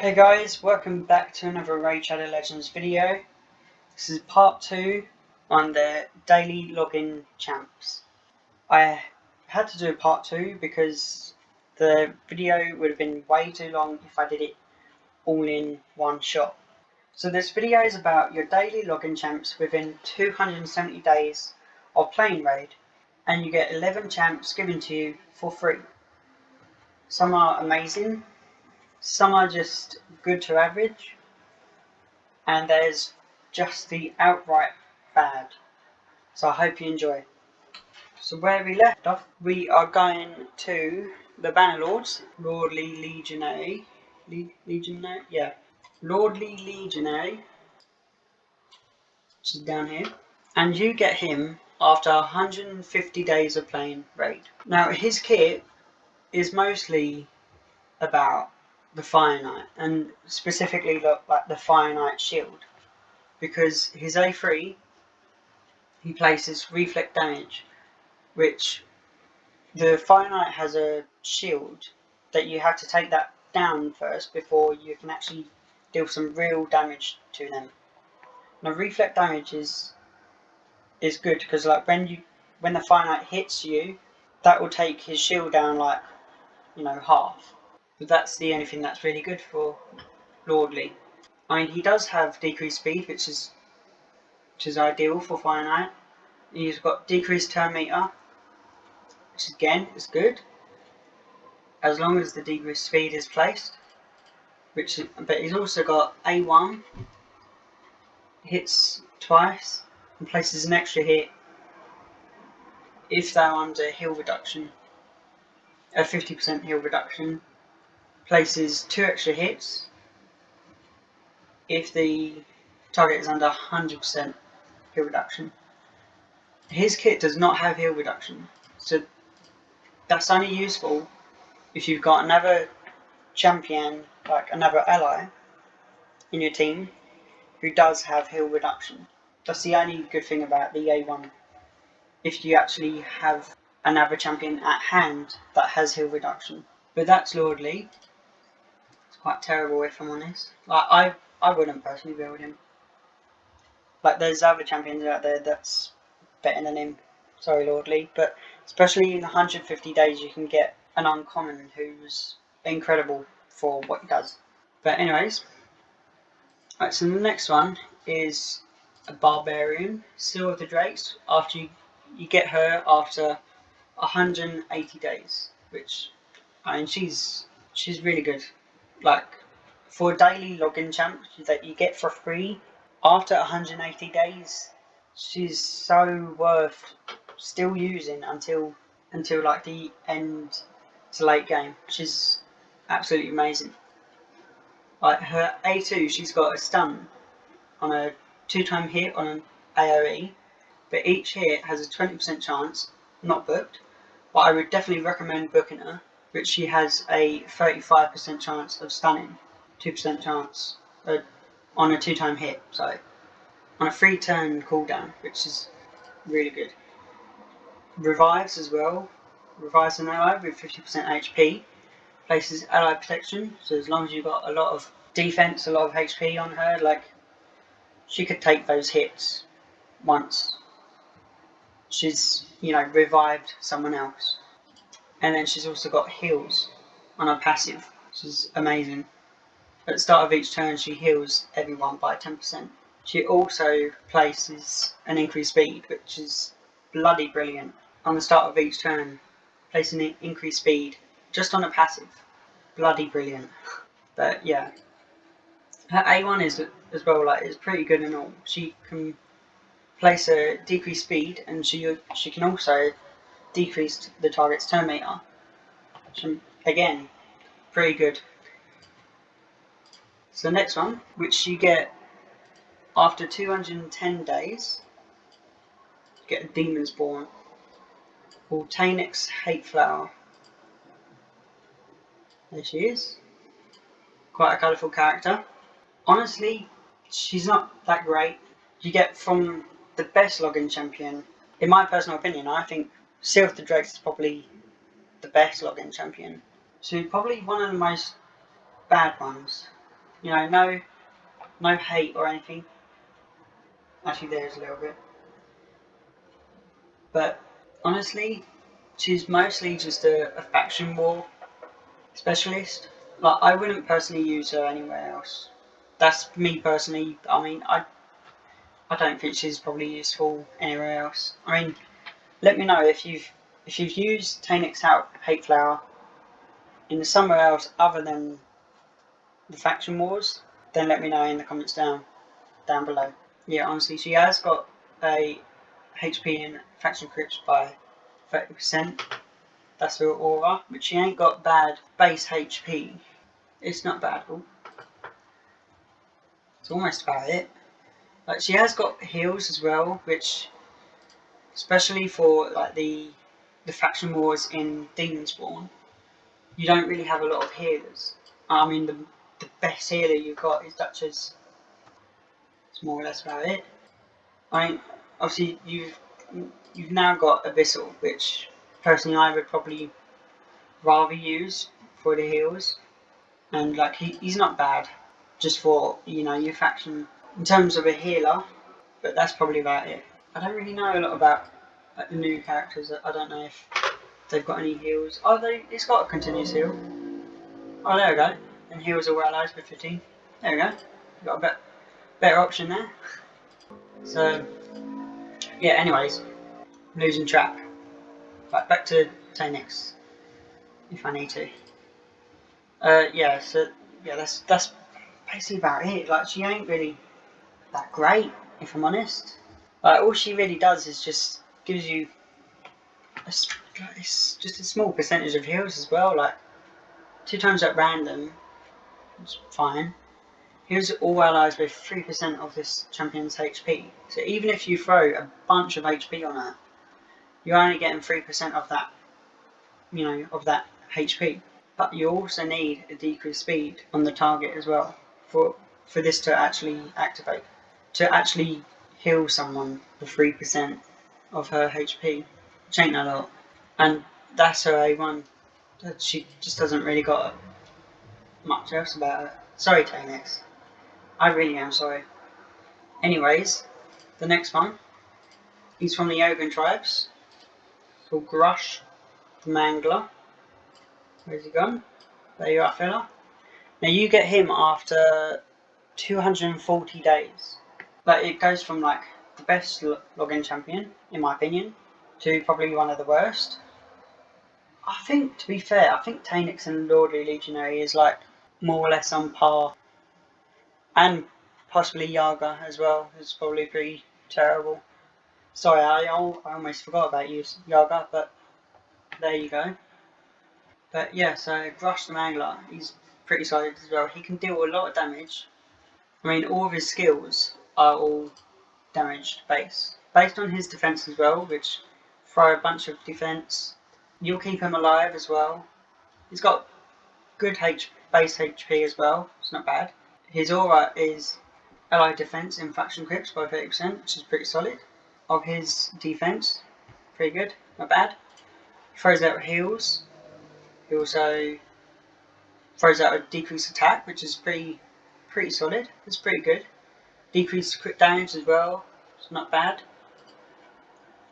Hey guys, welcome back to another Raid Shadow Legends video. This is part 2 on the daily login champs. I had to do part 2 because the video would have been way too long if I did it all in one shot. So this video is about your daily login champs within 270 days of playing Raid, and you get 11 champs given to you for free. Some are amazing, some are just good to average, and there's just the outright bad. So I hope you enjoy. So where we left off, we are going to the Bannerlords, Lordly Legionary, Lordly Legionary, which is down here, and you get him after 150 days of playing Raid. Now his kit is mostly about the Fire Knight, and specifically like the Fire Knight shield, because his A3 he places reflect damage, which the Fire Knight has a shield that you have to take that down first before you can actually deal some real damage to them. Now reflect damage is good because like when the Fire Knight hits you, that will take his shield down like, you know, half. But that's the only thing that's really good for Lordly. I mean, he does have decreased speed, which is ideal for Fire Knight. He's got decreased turn meter, which again is good as long as the decreased speed is placed. But he's also got A1, hits twice and places an extra hit if they're under heal reduction, a 50% heal reduction. Places 2 extra hits if the target is under 100% heal reduction. His kit does not have heal reduction, so that's only useful if you've got another champion, like another ally in your team who does have heal reduction. That's the only good thing about the A1. If you actually have another champion at hand that has heal reduction. But that's Lordly. It's quite terrible if I'm honest. Like I wouldn't personally build him. Like there's other champions out there that's better than him. Sorry Lordly, but especially in 150 days you can get an uncommon who's incredible for what he does. But anyways, right, so the next one is a Barbarian, Seal of the Drakes. After you get her after 180 days, which I mean she's really good. Like for a daily login champ that you get for free after 180 days, she's so worth still using until like the end to late game, which is absolutely amazing. Like her A2, she's got a stun on a 2-time hit on an AoE, but each hit has a 20% chance, not booked, but I would definitely recommend booking her, which she has a 35% chance of stunning, 2% chance on a 2-time hit, so on a 3-turn cooldown, which is really good. Revives as well, revives an ally with 50% HP, places ally protection, so as long as you've got a lot of defense, a lot of HP on her, like she could take those hits once she's, you know, revived someone else. And then she's also got heals on her passive, which is amazing. At the start of each turn she heals everyone by 10%. She also places an increased speed, which is bloody brilliant. On the start of each turn, placing an increased speed just on a passive. Bloody brilliant. But yeah, her A1 is as well, like, is pretty good and all. She can place a decreased speed, and she can also decrease the target's turn meter. Which, again, pretty good. So the next one, which you get after 210 days, you get a Demon Spawn, Voltanix Hateflower. There she is. Quite a colourful character. Honestly, she's not that great. You get from the best login champion, in my personal opinion, I think Seal of the Drakes is probably the best login champion. So probably one of the most bad ones You know, no hate or anything. Actually, there's a little bit. But honestly, she's mostly just a faction war specialist. Like, I wouldn't personally use her anywhere else. That's me personally. I mean, I don't think she's probably useful anywhere else. I mean, let me know if you've used Tanix Hate Flower in somewhere else other than the faction wars. Then let me know in the comments down below. Yeah, honestly, she has got a HP in faction crypts by 30%. That's her aura, but she ain't got bad base HP. It's not bad. Ooh. It's almost about it. Like, she has got heals as well, which, especially for like the faction wars in Demon Spawn, you don't really have a lot of healers. I mean, the best healer you've got is Duchess. It's more or less about it. I mean, obviously you've now got Abyssal, which personally I would probably rather use for the heals, and like he's not bad, just for your faction in terms of a healer, but that's probably about it. I don't really know a lot about like, the new characters. I don't know if they've got any heals. Oh, it's got a continuous heal. Oh, there we go. And heals all allies with 15. There we go. Got a better option there. So yeah. Anyways, losing track. Right, back to Tanix, if I need to. Yeah. So yeah, that's basically about it. Like, she ain't really that great, if I'm honest. Like, all she really does is just gives you it's just a small percentage of heals as well. Like, 2 times at random, it's fine. Heals all allies with 3% of this champion's HP. So even if you throw a bunch of HP on her, you're only getting 3% of that, of that HP. But you also need a decreased speed on the target as well for this to actually activate. To actually heal someone for 3% of her HP, which ain't a lot. And that's her A1. She just doesn't really got much else about her. Sorry, Tanix. I really am sorry. Anyways, the next one, he's from the Yogan tribes, called Grush the Mangler. Where's he gone? There you are, fella. Now you get him after 240 days. But it goes from like the best login champion, in my opinion, to probably one of the worst. I think, to be fair, I think Tanix and Lordly Legionary is like more or less on par. And possibly Yaga as well is probably pretty terrible. Sorry, I almost forgot about you, Yaga, but there you go. But yeah, so Grush the Mangler, he's pretty solid as well. He can deal a lot of damage. I mean, all of his skills are all damaged based on his defense as well, which throw a bunch of defense. You'll keep him alive as well. He's got good base HP as well. It's not bad. His aura is allied defense in faction crypts by 30%, which is pretty solid. Of his defense, pretty good, not bad. Throws out heals. He also throws out a decreased attack, which is pretty solid. It's pretty good. Decreased crit damage as well. It's not bad.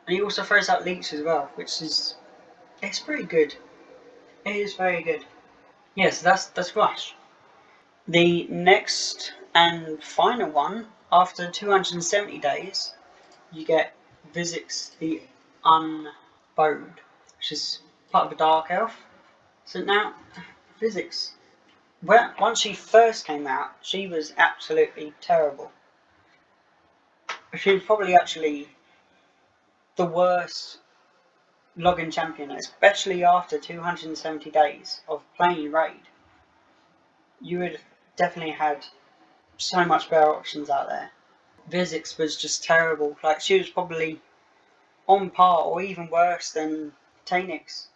And he also throws out leech as well, which is it's pretty good. It is very good. Yes, that's Rush. The next and final one, after 270 days, you get Vizix the Unbowed, which is part of a Dark Elf. So now, Vizix, once she first came out, she was absolutely terrible. She was probably actually the worst login champion, especially after 270 days of playing Raid. You would have definitely had so much better options out there. Vizix was just terrible. Like, she was probably on par or even worse than Tanix,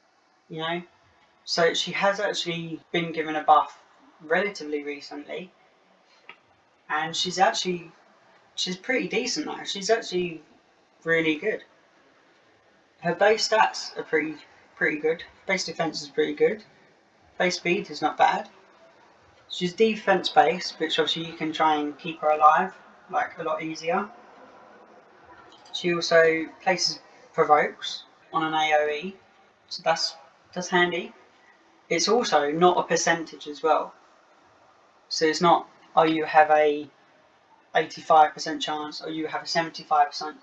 So she has actually been given a buff relatively recently, and she's pretty decent now. She's actually really good. Her base stats are pretty good. Base defense is pretty good. Base speed is not bad. She's defense based, which obviously you can try and keep her alive, like a lot easier. She also places provokes on an AoE, so that's handy. It's also not a percentage as well, so it's not, oh, you have a 85% chance or you have a 75%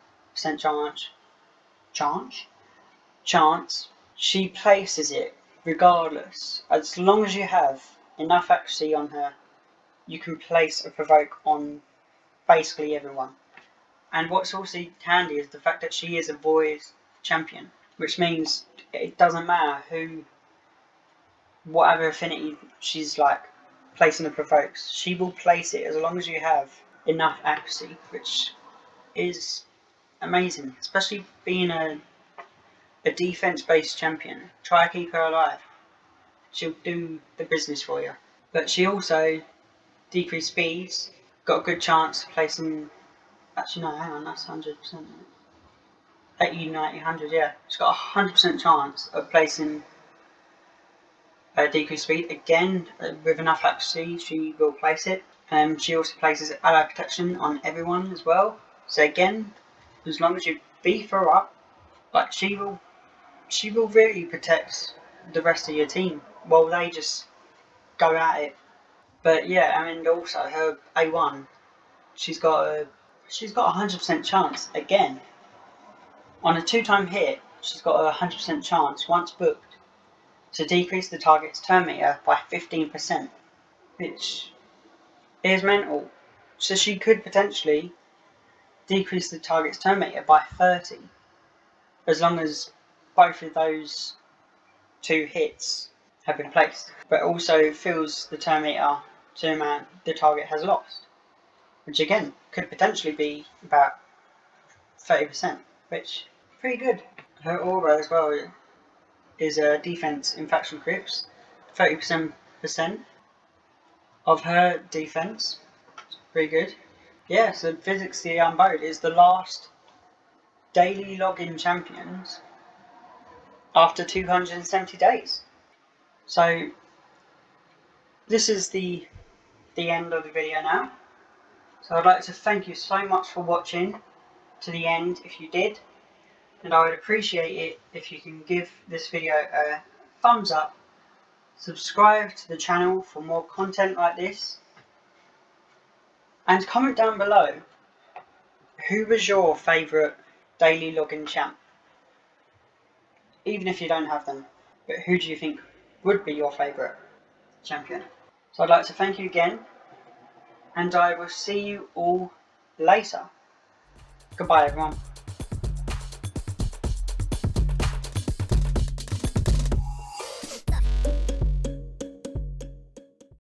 chance. She places it regardless. As long as you have enough accuracy on her, you can place a provoke on basically everyone. And what's also handy is the fact that she is a voice champion, which means it doesn't matter whatever affinity she's like placing the provokes, she will place it as long as you have enough accuracy, which is amazing, especially being a defense based champion. Try to keep her alive. She'll do the business for you. But she also decreased speeds, got a good chance of placing. Actually, no, hang on, that's 100%. 80, 90, 100, yeah. She's got a 100% chance of placing decreased speed. Again, with enough accuracy, she will place it. She also places ally protection on everyone as well. So again, as long as you beef her up, like she will really protect the rest of your team while they just go at it. But yeah, I mean, also her A1, she's got a 100% chance again on a 2-time hit. She's got a 100% chance once booked to decrease the target's turn meter by 15%, which is mental. So she could potentially decrease the target's turn meter by 30, as long as both of those 2 hits have been placed. But also fills the turn meter to the amount the target has lost, which again could potentially be about 30%, which is pretty good. Her aura as well is a defense in faction grips. 30% of her defense. Pretty good. Yeah, so Physics the Unbowed is the last daily login champions after 270 days. So this is the end of the video now. So I'd like to thank you so much for watching to the end if you did, and I would appreciate it if you can give this video a thumbs up, subscribe to the channel for more content like this, and comment down below who was your favourite daily login champ, even if you don't have them, but who do you think would be your favourite champion? So I'd like to thank you again, and I will see you all later. Goodbye everyone.